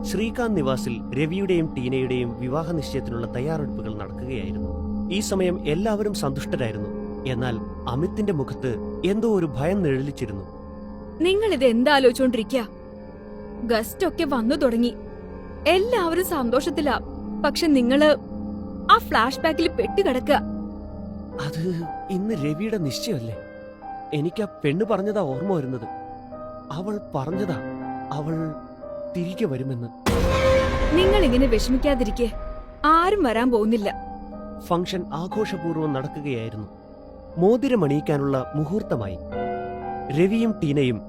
ശ്രീകാന്ത് നിവാസിൽ രവിയുടെയും ടീനയുടെയും വിവാഹ നിശ്ചയത്തിനുള്ള തയ്യാറെടുപ്പുകൾ നടക്കുകയായിരുന്നു. ഈ സമയം എല്ലാവരും സന്തുഷ്ടരായിരുന്നു. എന്നാൽ അമിത്തിന്റെ മുഖത്ത് എന്തോ ഒരു ഭയം നിഴലിച്ചിരുന്നു. നിങ്ങൾ ഇത് എന്താലോചിച്ചോണ്ടിരിക്ക? ഗസ്റ്റ് ഒക്കെ വന്നു തുടങ്ങി, എല്ലാവരും സന്തോഷത്തിലാ. പക്ഷെ നിങ്ങള് ആ ഫ്ലാഷ് ബാക്കിൽ പെട്ടുകിടക്കുക. അത് ഇന്ന് രവിയുടെ നിശ്ചയമല്ലേ? എനിക്ക് ആ പെണ്ണ് പറഞ്ഞതാ ഓർമ്മ വരുന്നത്. അവൾ പറഞ്ഞതാ അവൾ തിരികെ വരുമെന്ന്. നിങ്ങൾ ഇങ്ങനെ വിഷമിക്കാതിരിക്കെ, ആരും വരാൻ പോകുന്നില്ല. ഫംഗ്ഷൻ ആഘോഷപൂർവ്വം നടക്കുകയായിരുന്നു. മോതിരമണിയിക്കാനുള്ള മുഹൂർത്തമായി. രവിയും ടീനയും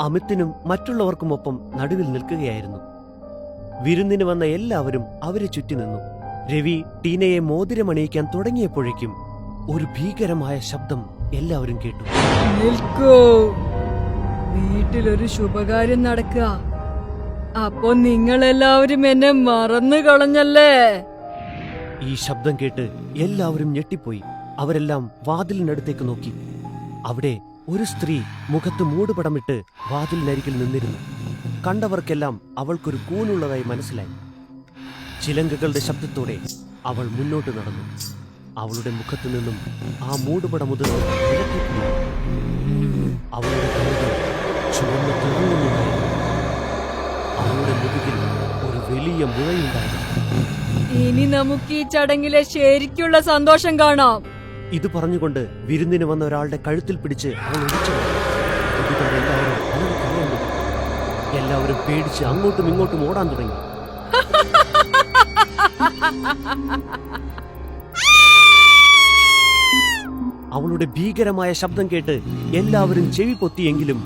അമിത്തിനും മറ്റുള്ളവർക്കുമൊപ്പം നടുവിൽ നിൽക്കുകയായിരുന്നു. വിരുന്നിന് വന്ന എല്ലാവരും അവരെ ചുറ്റി നിന്നു. രവി ടീനയെ മോതിരമണിയിക്കാൻ തുടങ്ങിയപ്പോഴേക്കും ഒരു ഭീകരമായ ശബ്ദം എല്ലാവരും കേട്ടു. നിൽക്കൂ, വീട്ടിലൊരു ശുഭകാര്യം നടക്കുക. അപ്പൊ നിങ്ങളെല്ലാവരും എന്നെ മറന്നു കളഞ്ഞല്ലേ? ഈ ശബ്ദം കേട്ട് എല്ലാവരും ഞെട്ടിപ്പോയി. അവരെല്ലാം വാതിലിനടുത്തേക്ക് നോക്കി. അവിടെ ഒരു സ്ത്രീ മുഖത്ത് മൂടുപടമിട്ട് വാതിലിനരികിൽ നിന്നിരുന്നു. കണ്ടവർക്കെല്ലാം അവൾക്കൊരു കൂനുള്ളതായി മനസ്സിലായി. ചിലങ്കകളുടെ ശബ്ദത്തോടെ അവൾ മുന്നോട്ട് നടന്നു. അവളുടെ മുഖത്തു നിന്നും ആ മൂടുപടമുതിർന്ന് വിലക്കിപ്പോയി. അവളുടെ കണ്ണുകൾ ചുവന്ന് തെളിയുന്നതായിരുന്നു. അവളുടെ മുതുകിൽ ഒരു വലിയ മുഴയുണ്ടായിരുന്നു. ഇനി നമുക്ക് ഈ ചടങ്ങിലെ ശരിക്കുള്ള സന്തോഷം കാണാം. ഇത് പറഞ്ഞുകൊണ്ട് വിരുന്നിന് വന്ന ഒരാളുടെ കഴുത്തിൽ പിടിച്ച് അവൾ ഒടിച്ചു. എല്ലാവരും പേടിച്ച് അങ്ങോട്ടും ഇങ്ങോട്ടും ഓടാൻ തുടങ്ങി. അവളുടെ ഭീകരമായ ശബ്ദം കേട്ട് എല്ലാവരും ചെവി പൊത്തിയെങ്കിലും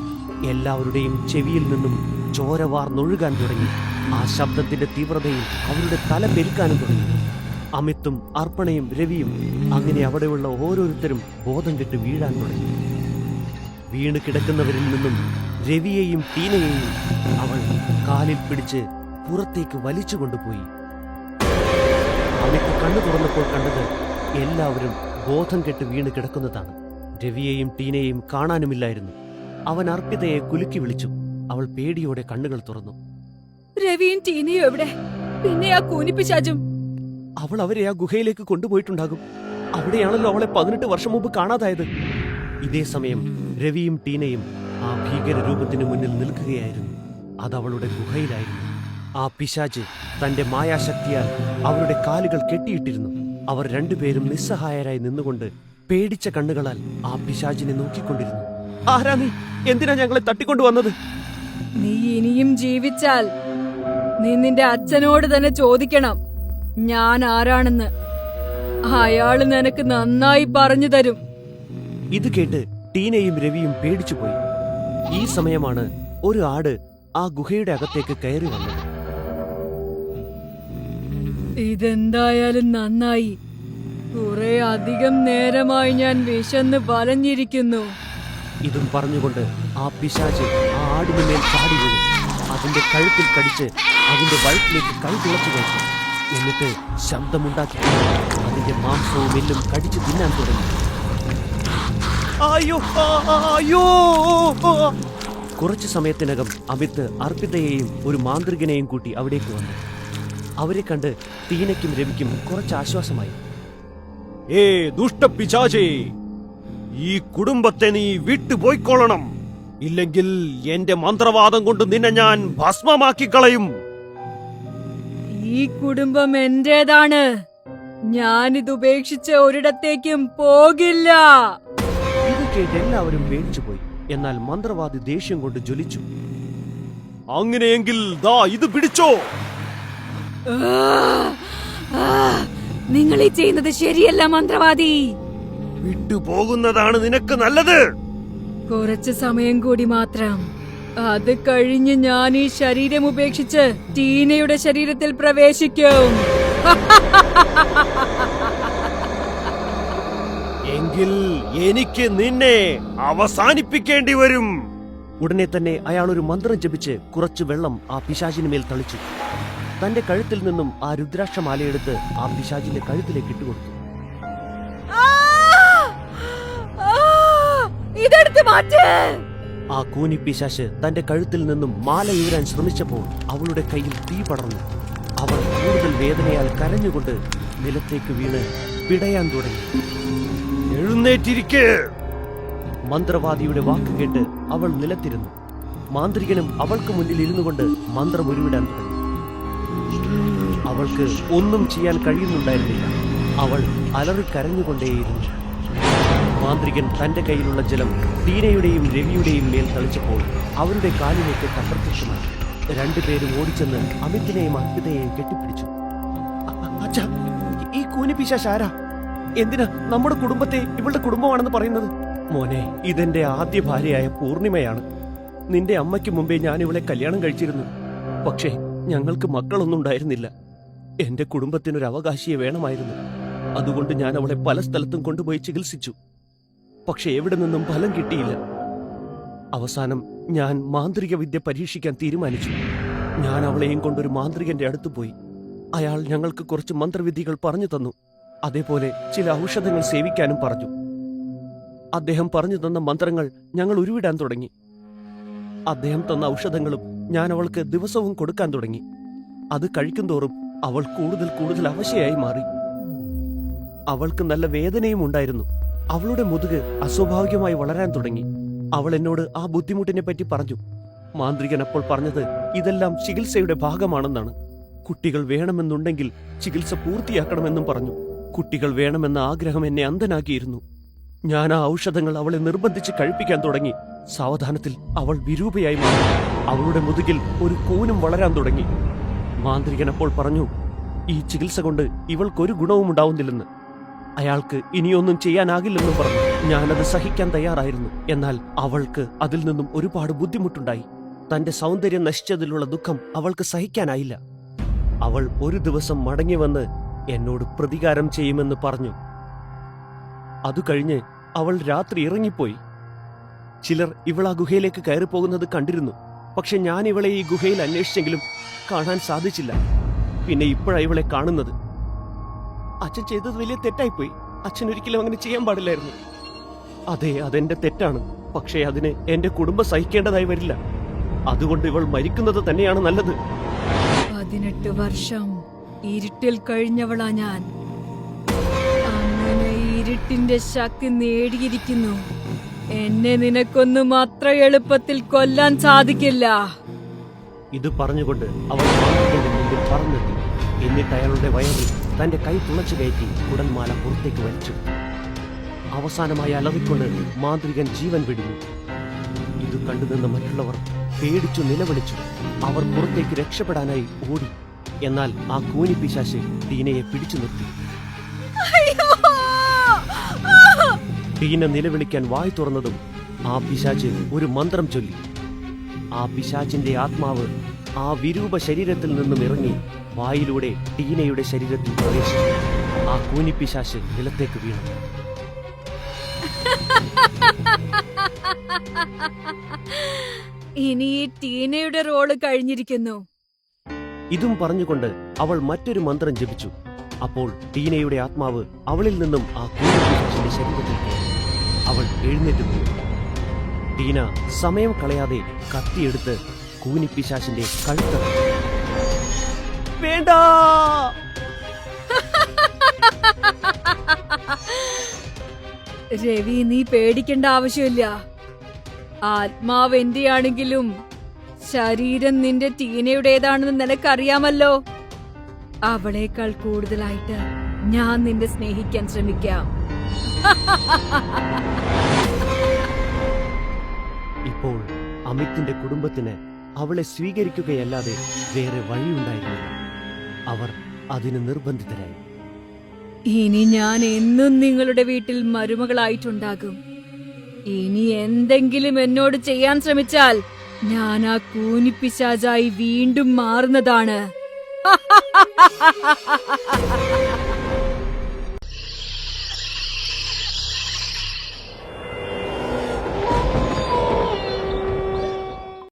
എല്ലാവരുടെയും ചെവിയിൽ നിന്നും ചോരവാർന്നൊഴുകാൻ തുടങ്ങി. ആ ശബ്ദത്തിന്റെ തീവ്രതയിൽ അവരുടെ തല പെരുക്കാനും തുടങ്ങി. അമിത്തും അർപ്പണയും രവിയും അങ്ങനെ അവിടെയുള്ള ഓരോരുത്തരും ബോധം കെട്ട് വീഴാൻ തുടങ്ങി. വീണ് കിടക്കുന്നവരിൽ നിന്നും രവിയെയും ടീനയെയും അവൾ കാലിൽ പിടിച്ച് പുറത്തേക്ക് വലിച്ചു കൊണ്ടുപോയി. അമിത്ത് കണ്ണു തുറന്നപ്പോൾ കണ്ടത് എല്ലാവരും ബോധം കെട്ട് വീണ് കിടക്കുന്നതാണ്. രവിയെയും ടീനയെയും കാണാനുമില്ലായിരുന്നു. അവൻ അർപ്പിതയെ കുലുക്കി വിളിച്ചു. അവൾ പേടിയോടെ കണ്ണുകൾ തുറന്നു. രവിയും ടീനയും എവിടെ? പിന്നെ ആ കൂനിപ്പിശാചും? അവൾ അവരെ ആ ഗുഹയിലേക്ക് കൊണ്ടുപോയിട്ടുണ്ടാകും. അവിടെയാണല്ലോ അവളെ 18 വർഷം മുമ്പ് കാണാതായത്. ഇതേ സമയം രവിയും ടീനയും ആ ഭീകര രൂപത്തിന് മുന്നിൽ നിൽക്കുകയായിരുന്നു. അതവളുടെ ഗുഹയിലായിരുന്നു. ആ പിശാച് തന്റെ മായാശക്തിയാൽ അവരുടെ കാലുകൾ കെട്ടിയിട്ടിരുന്നു. അവർ രണ്ടുപേരും നിസ്സഹായരായി നിന്നുകൊണ്ട് പേടിച്ച കണ്ണുകളാൽ ആ പിശാചിനെ നോക്കിക്കൊണ്ടിരുന്നു. ആരാ നീ? എന്തിനാ ഞങ്ങളെ തട്ടിക്കൊണ്ടുവന്നത്? നീ ഇനിയും ജീവിച്ചാൽ നീ നിന്റെ അച്ഛനോട് തന്നെ ചോദിക്കണം ഞാൻ ആരാണെന്ന്. അയാള് നിനക്ക് നന്നായി പറഞ്ഞു തരും. ഇത് കേട്ട് ടീനയും രവിയും പേടിച്ചുപോയി. ഈ സമയമാണ് ഒരു ആട് ആ ഗുഹയുടെ അകത്തേക്ക് കയറി വന്നത്. ഇതെന്തായാലും നന്നായി. കുറെ അധികം നേരമായി ഞാൻ വിശന്ന് വലഞ്ഞിരിക്കുന്നു. ഇതും പറഞ്ഞുകൊണ്ട് ആ പിശാച് ആ ആടിന് മേൽ ചാടി വീണു. അതിന്റെ കഴുത്തിൽ കടിച്ച് അതിന്റെ വയറ്റിലേക്ക് കൈ തുളച്ചു കയറ്റി. എന്നിട്ട് ശബ്ദമുണ്ടാക്കി അതിന്റെ മാംസവും എല്ലും കടിച്ചു തിന്നാൻ തുടങ്ങി. കുറച്ചു സമയത്തിനകം അമിത് അർപ്പിതയെയും ഒരു മാന്ത്രികനെയും കൂട്ടി അവിടേക്ക് വന്നു. അവരെ കണ്ട് ടീനയ്ക്കും രവിക്കും കുറച്ച് ആശ്വാസമായി. ഏ ദുഷ്ടപിശാചേ, ഈ കുടുംബത്തെ നീ വിട്ടുപോയിക്കൊള്ളണം. ഇല്ലെങ്കിൽ എന്റെ മന്ത്രവാദം കൊണ്ട് നിന്നെ ഞാൻ ഭസ്മമാക്കി കളയും. ഈ കുടുംബം എന്റേതാണ്. ഞാനിത് ഉപേക്ഷിച്ച് ഒരിടത്തേക്കും പോകില്ല. ഇത് കേട്ട് എല്ലാവരും പേടിച്ചുപോയി. എന്നാൽ മന്ത്രവാദി ദേഷ്യം കൊണ്ട് ജ്വലിച്ചു. അങ്ങനെയെങ്കിൽ ദാ ഇത് പിടിച്ചോ. നിങ്ങൾ ഈ ചെയ്യുന്നത് ശരിയല്ല മന്ത്രവാദി. വിട്ടുപോകുന്നതാണ് നിനക്ക് നല്ലത്. കുറച്ച് സമയം കൂടി മാത്രം. അത് കഴിഞ്ഞ് ഞാൻ ഈ ശരീരം ഉപേക്ഷിച്ച് ടീനയുടെ ശരീരത്തിൽ പ്രവേശിക്കും. എങ്കിൽ എനിക്ക് നിന്നെ അവസാനിപ്പിക്കേണ്ടി വരും. ഉടനെ തന്നെ അയാൾ ഒരു മന്ത്രം ജപിച്ച് കുറച്ചു വെള്ളം ആ പിശാചിന് മേൽ തളിച്ചു. തന്റെ കഴുത്തിൽ നിന്നും ആ രുദ്രാക്ഷമാലയെടുത്ത് ആ പിശാചിന്റെ കഴുത്തിലേക്ക് ഇട്ടുകൊടുത്തു. ഇതെടുത്ത് മാറ്റ്. ആ കൂനിപ്പിശാശ് തന്റെ കഴുത്തിൽ നിന്നും മാല ഉയരാൻ ശ്രമിച്ചപ്പോൾ അവളുടെ കയ്യിൽ തീ പടർന്നു. അവൾ കൂടുതൽ വേദനയാൽ കരഞ്ഞുകൊണ്ട് നിലത്തേക്ക് വീണ് പിടയാൻ തുടങ്ങി. എഴുന്നേറ്റിരിക്ക്! മന്ത്രവാദിയുടെ വാക്ക് കേട്ട് അവൾ നിലത്തിരുന്നു. മാന്ത്രികനും അവൾക്ക് മുന്നിൽ ഇരുന്നു കൊണ്ട് മന്ത്രം ഉരുവിടാൻ തുടങ്ങി. അവൾക്ക് ഒന്നും ചെയ്യാൻ കഴിയുന്നുണ്ടായിരുന്നില്ല. അവൾ അലറിക്കരഞ്ഞുകൊണ്ടേയിരുന്നു. മാന്ത്രികൻ തന്റെ കയ്യിലുള്ള ജലം ടീനയുടെയും രവിയുടെയും മേൽ തളിച്ചപ്പോൾ അവരുടെ കാലിലേക്ക് അപ്രത്യക്ഷമായി. രണ്ടുപേരും ഓടിച്ചെന്ന് അമിത്തിനെയും അർപ്പിതയെയും കെട്ടിപ്പിടിച്ചു. അച്ഛാ, ഈ കൂനിപ്പിശാശ് ആരാ? എന്തിനാ നമ്മുടെ കുടുംബത്തെ ഇവളുടെ കുടുംബമാണെന്ന് പറയുന്നത്? മോനെ, ഇതെന്റെ ആദ്യ ഭാര്യയായ പൂർണിമയാണ്. നിന്റെ അമ്മയ്ക്ക് മുമ്പേ ഞാൻ ഇവളെ കല്യാണം കഴിച്ചിരുന്നു. പക്ഷേ ഞങ്ങൾക്ക് മക്കളൊന്നും ഉണ്ടായിരുന്നില്ല. എന്റെ കുടുംബത്തിനൊരു അവകാശിയെ വേണമായിരുന്നു. അതുകൊണ്ട് ഞാൻ അവളെ പല സ്ഥലത്തും കൊണ്ടുപോയി ചികിത്സിച്ചു. പക്ഷെ എവിടെ നിന്നും ഫലം കിട്ടിയില്ല. അവസാനം ഞാൻ മാന്ത്രിക വിദ്യ പരീക്ഷിക്കാൻ തീരുമാനിച്ചു. ഞാൻ അവളെയും കൊണ്ടൊരു മാന്ത്രികന്റെ അടുത്ത് പോയി. അയാൾ ഞങ്ങൾക്ക് കുറച്ച് മന്ത്രവിദ്യകൾ പറഞ്ഞു തന്നു. അതേപോലെ ചില ഔഷധങ്ങൾ സേവിക്കാനും പറഞ്ഞു. അദ്ദേഹം പറഞ്ഞു തന്ന മന്ത്രങ്ങൾ ഞങ്ങൾ ഉരുവിടാൻ തുടങ്ങി. അദ്ദേഹം തന്ന ഔഷധങ്ങളും ഞാൻ അവൾക്ക് ദിവസവും കൊടുക്കാൻ തുടങ്ങി. അത് കഴിക്കുന്തോറും അവൾ കൂടുതൽ കൂടുതൽ അവശയായി മാറി. അവൾക്ക് നല്ല വേദനയും ഉണ്ടായിരുന്നു. അവളുടെ മുതുക് അസ്വാഭാവികമായി വളരാൻ തുടങ്ങി. അവൾ എന്നോട് ആ ബുദ്ധിമുട്ടിനെ പറ്റി പറഞ്ഞു. മാന്ത്രികൻ അപ്പോൾ പറഞ്ഞത് ഇതെല്ലാം ചികിത്സയുടെ ഭാഗമാണെന്നാണ്. കുട്ടികൾ വേണമെന്നുണ്ടെങ്കിൽ ചികിത്സ പൂർത്തിയാക്കണമെന്നും പറഞ്ഞു. കുട്ടികൾ വേണമെന്ന ആഗ്രഹം എന്നെ അന്ധനാക്കിയിരുന്നു. ഞാൻ ആ ഔഷധങ്ങൾ അവളെ നിർബന്ധിച്ച് കഴിപ്പിക്കാൻ തുടങ്ങി. സാവധാനത്തിൽ അവൾ വിരൂപയായി മാറി. അവളുടെ മുതുകിൽ ഒരു കൂനും വളരാൻ തുടങ്ങി. മാന്ത്രികൻ അപ്പോൾ പറഞ്ഞു, ഈ ചികിത്സ കൊണ്ട് ഇവൾക്കൊരു ഗുണവും ഉണ്ടാവുന്നില്ലെന്ന്. അയാൾക്ക് ഇനിയൊന്നും ചെയ്യാനാകില്ലെന്നും പറഞ്ഞു. ഞാനത് സഹിക്കാൻ തയ്യാറായിരുന്നു. എന്നാൽ അവൾക്ക് അതിൽ നിന്നും ഒരുപാട് ബുദ്ധിമുട്ടുണ്ടായി. തന്റെ സൗന്ദര്യം നശിച്ചതിലുള്ള ദുഃഖം അവൾക്ക് സഹിക്കാനായില്ല. അവൾ ഒരു ദിവസം മടങ്ങി വന്ന് എന്നോട് പ്രതികാരം ചെയ്യുമെന്ന് പറഞ്ഞു. അതു കഴിഞ്ഞ് അവൾ രാത്രി ഇറങ്ങിപ്പോയി. ചിലർ ഇവൾ ആ ഗുഹയിലേക്ക് കയറിപ്പോകുന്നത് കണ്ടിരുന്നു. പക്ഷെ ഞാൻ ഇവളെ ഈ ഗുഹയിൽ അന്വേഷിച്ചെങ്കിലും കാണാൻ സാധിച്ചില്ല. പിന്നെ ഇപ്പോഴാ ഇവളെ കാണുന്നത്. അച്ഛൻ ചെയ്തത് വലിയ തെറ്റായിപ്പോയി. അച്ഛൻ ഒരിക്കലും അങ്ങനെ ചെയ്യാൻ പാടില്ലായിരുന്നു. അതെ, അതെന്റെ തെറ്റാണ്. പക്ഷേ അതിന് എന്റെ കുടുംബം സഹിക്കേണ്ടതായി വരില്ല. അതുകൊണ്ട് ഇവൾ മരിക്കുന്നത് തന്നെയാണ് നല്ലത്. 18 വർഷം ഇരുട്ടിൽ കഴിഞ്ഞവളാ ഞാൻ. അങ്ങനെ ഇരുട്ടിന്റെ ശക്തി നേടിയിരിക്കുന്നു. എന്നെ നിനക്കൊന്നും അത്ര എളുപ്പത്തിൽ കൊല്ലാൻ സാധിക്കില്ല. ഇത് പറഞ്ഞുകൊണ്ട് അവൾ മാന്ത്രികന്റെ മുമ്പിൽ പറന്നെത്തി. എന്നിട്ട് അയാളുടെ വയറിൽ തന്റെ കൈ തുളച്ചു കയറ്റി കുടൽമാല പുറത്തേക്ക് വലിച്ചു. അവസാനമായി അലറിക്കൊണ്ട് മാന്ത്രികൻ ജീവൻ വെടിഞ്ഞു. ഇത് കണ്ടുനിന്ന മറ്റുള്ളവർ പേടിച്ചു നിലവിളിച്ചു. അവർ പുറത്തേക്ക് രക്ഷപ്പെടാനായി ഓടി. എന്നാൽ ആ കൂനിപ്പിശാശ് ടീനയെ പിടിച്ചു നിർത്തി. ടീന നിലവിളിക്കാൻ വായ് തുറന്നതും ആ പിശാച് ഒരു മന്ത്രം ചൊല്ലി. ആ പിശാചിന്റെ ആത്മാവ് ആ വിരൂപ ശരീരത്തിൽ നിന്നും ഇറങ്ങി വായിലൂടെ ടീനയുടെ ശരീരത്തിൽ പ്രവേശിച്ചു. ആ കൂനിപ്പിശാശ് നിലത്തേക്ക് വീണു. ഇനി ഈ ടീനയുടെ റോള് കഴിഞ്ഞിരിക്കുന്നു. ഇതും പറഞ്ഞുകൊണ്ട് അവൾ മറ്റൊരു മന്ത്രം ജപിച്ചു. അപ്പോൾ ടീനയുടെ ആത്മാവ് അവളിൽ നിന്നും ആ കൂനിപ്പിശാചിന്റെ ശരീരത്തിൽ കയറി. അവൾ എഴുന്നേറ്റ് നിന്നു. ടീന സമയം കളയാതെ കത്തിയെടുത്ത് കൂനിപ്പിശാചിന്റെ കഴുത്ത്. വേണ്ട! രവി, നീ പേടിക്കേണ്ട ആവശ്യമില്ല. ആത്മാവ് എന്റെയാണെങ്കിലും ശരീരം നിന്റെ ടീനയുടേതാണെന്ന് നിനക്കറിയാമല്ലോ. അവളേക്കാൾ കൂടുതലായിട്ട് ഞാൻ നിന്നെ സ്നേഹിക്കാൻ ശ്രമിക്കാം. ഇപ്പോൾ അമിത്തിന്റെ കുടുംബത്തിന് അവളെ സ്വീകരിക്കുകയല്ലാതെ വേറെ വഴിയുണ്ടായിരുന്നില്ല. അവർ അതിന് നിർബന്ധിതരായി. ഇനി ഞാൻ എന്നും നിങ്ങളുടെ വീട്ടിൽ മരുമകളായിട്ടുണ്ടാകും. ഇനി എന്തെങ്കിലും എന്നോട് ചെയ്യാൻ ശ്രമിച്ചാൽ ഞാൻ ആ കൂനിപ്പിശാചായി വീണ്ടും മാറുന്നതാണ്.